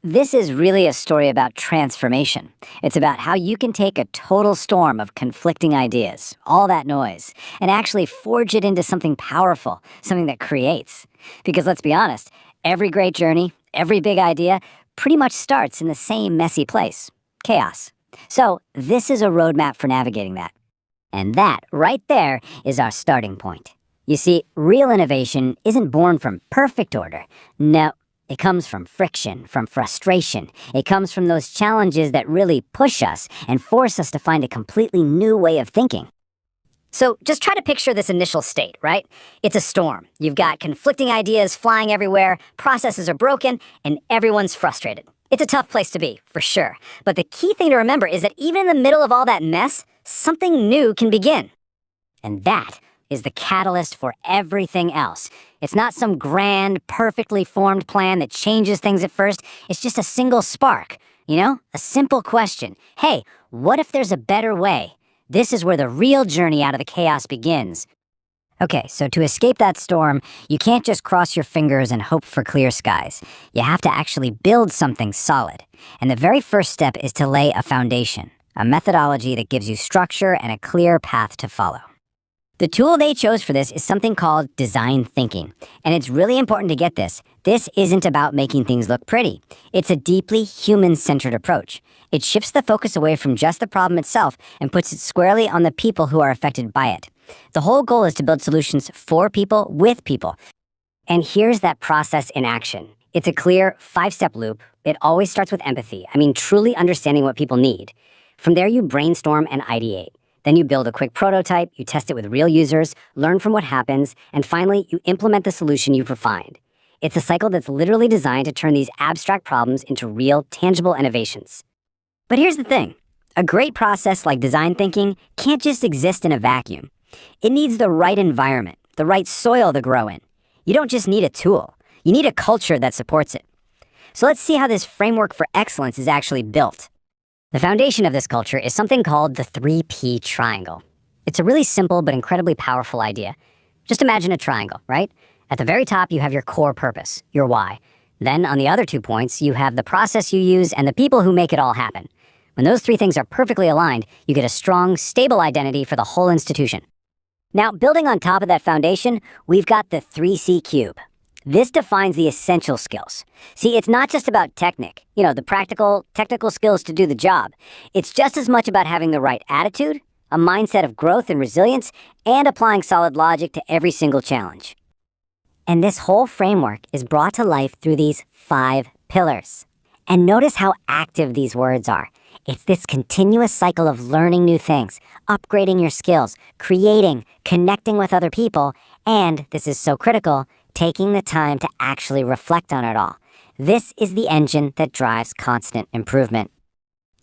This is really a story about transformation. It's about how you can take a total storm of conflicting ideas, all that noise, and actually forge it into something powerful, something that creates. Because let's be honest, every great journey, every big idea, pretty much starts in the same messy place, chaos. So this is a roadmap for navigating that. And that, right there, is our starting point. You see, real innovation isn't born from perfect order. No. It comes from friction, from frustration. It comes from those challenges that really push us and force us to find a completely new way of thinking. So just try to picture this initial state, right? It's a storm. You've got conflicting ideas flying everywhere, processes are broken, and everyone's frustrated. It's a tough place to be, for sure. But the key thing to remember is that even in the middle of all that mess, something new can begin. And that is the catalyst for everything else. It's not some grand, perfectly formed plan that changes things at first. It's just a single spark, a simple question. Hey, what if there's a better way? This is where the real journey out of the chaos begins. Okay, so to escape that storm, you can't just cross your fingers and hope for clear skies. You have to actually build something solid. And the very first step is to lay a foundation, a methodology that gives you structure and a clear path to follow. The tool they chose for this is something called design thinking. And it's really important to get this. This isn't about making things look pretty. It's a deeply human-centered approach. It shifts the focus away from just the problem itself and puts it squarely on the people who are affected by it. The whole goal is to build solutions for people with people. And here's that process in action. It's a clear 5-step loop. It always starts with empathy. Truly understanding what people need. From there, you brainstorm and ideate. Then you build a quick prototype, you test it with real users, learn from what happens, and finally, you implement the solution you've refined. It's a cycle that's literally designed to turn these abstract problems into real, tangible innovations. But here's the thing. A great process like design thinking can't just exist in a vacuum. It needs the right environment, the right soil to grow in. You don't just need a tool. You need a culture that supports it. So let's see how this framework for excellence is actually built. The foundation of this culture is something called the 3P triangle. It's a really simple but incredibly powerful idea. Just imagine a triangle, right? At the very top, you have your core purpose, your why. Then on the other 2 points, you have the process you use and the people who make it all happen. When those 3 things are perfectly aligned, you get a strong, stable identity for the whole institution. Now, building on top of that foundation, we've got the 3C cube. This defines the essential skills. See, it's not just about the practical, technical skills to do the job. It's just as much about having the right attitude, a mindset of growth and resilience, and applying solid logic to every single challenge. And this whole framework is brought to life through these 5 pillars. And notice how active these words are. It's this continuous cycle of learning new things, upgrading your skills, creating, connecting with other people, and, this is so critical, taking the time to actually reflect on it all. This is the engine that drives constant improvement.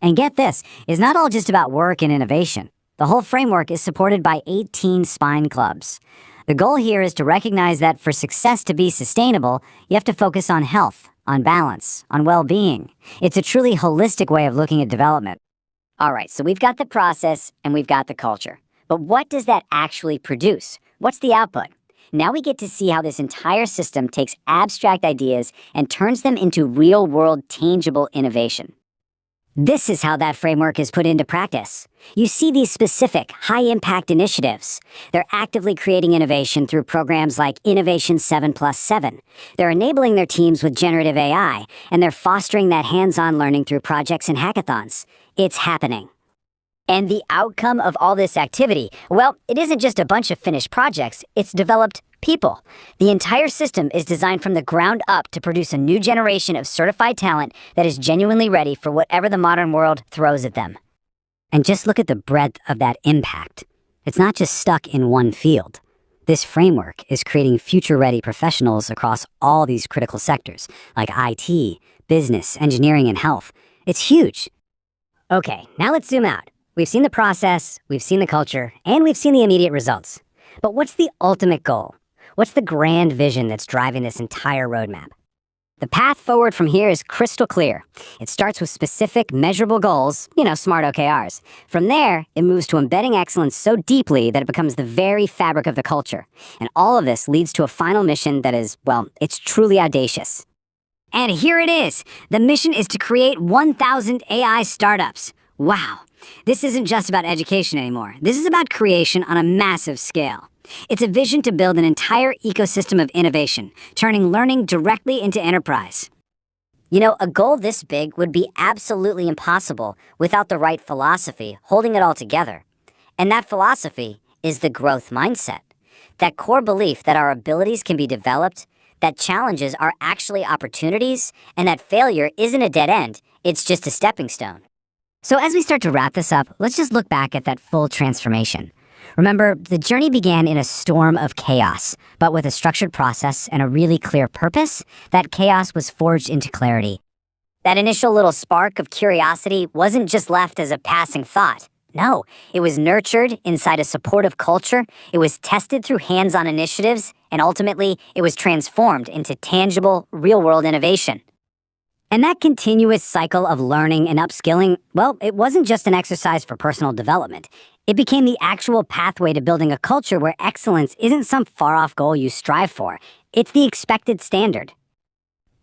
And get this, it's not all just about work and innovation. The whole framework is supported by 18 spine clubs. The goal here is to recognize that for success to be sustainable, you have to focus on health, on balance, on well-being. It's a truly holistic way of looking at development. All right, so we've got the process and we've got the culture. But what does that actually produce? What's the output? Now we get to see how this entire system takes abstract ideas and turns them into real-world, tangible innovation. This is how that framework is put into practice. You see these specific, high-impact initiatives. They're actively creating innovation through programs like Innovation 7+7. They're enabling their teams with generative AI, and they're fostering that hands-on learning through projects and hackathons. It's happening. And the outcome of all this activity, well, it isn't just a bunch of finished projects, it's developed people. The entire system is designed from the ground up to produce a new generation of certified talent that is genuinely ready for whatever the modern world throws at them. And just look at the breadth of that impact. It's not just stuck in one field. This framework is creating future-ready professionals across all these critical sectors, like IT, business, engineering, and health. It's huge. Okay, now let's zoom out. We've seen the process, we've seen the culture, and we've seen the immediate results. But what's the ultimate goal? What's the grand vision that's driving this entire roadmap? The path forward from here is crystal clear. It starts with specific, measurable goals, smart OKRs. From there, it moves to embedding excellence so deeply that it becomes the very fabric of the culture. And all of this leads to a final mission that is, it's truly audacious. And here it is. The mission is to create 1,000 AI startups. Wow. This isn't just about education anymore. This is about creation on a massive scale. It's a vision to build an entire ecosystem of innovation, turning learning directly into enterprise. You know, a goal this big would be absolutely impossible without the right philosophy holding it all together. And that philosophy is the growth mindset. That core belief that our abilities can be developed, that challenges are actually opportunities, and that failure isn't a dead end, it's just a stepping stone. So as we start to wrap this up, let's just look back at that full transformation. Remember, the journey began in a storm of chaos, but with a structured process and a really clear purpose, that chaos was forged into clarity. That initial little spark of curiosity wasn't just left as a passing thought. No, it was nurtured inside a supportive culture, it was tested through hands-on initiatives, and ultimately, it was transformed into tangible, real-world innovation. And that continuous cycle of learning and upskilling, well, it wasn't just an exercise for personal development. It became the actual pathway to building a culture where excellence isn't some far-off goal you strive for. It's the expected standard.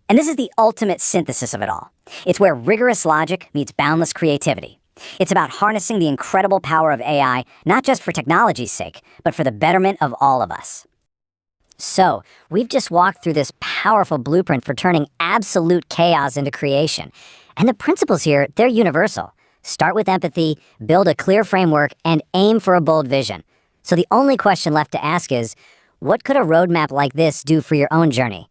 And this is the ultimate synthesis of it all. It's where rigorous logic meets boundless creativity. It's about harnessing the incredible power of AI, not just for technology's sake, but for the betterment of all of us. So, we've just walked through this powerful blueprint for turning absolute chaos into creation. And the principles here, they're universal. Start with empathy, build a clear framework, and aim for a bold vision. So the only question left to ask is, what could a roadmap like this do for your own journey?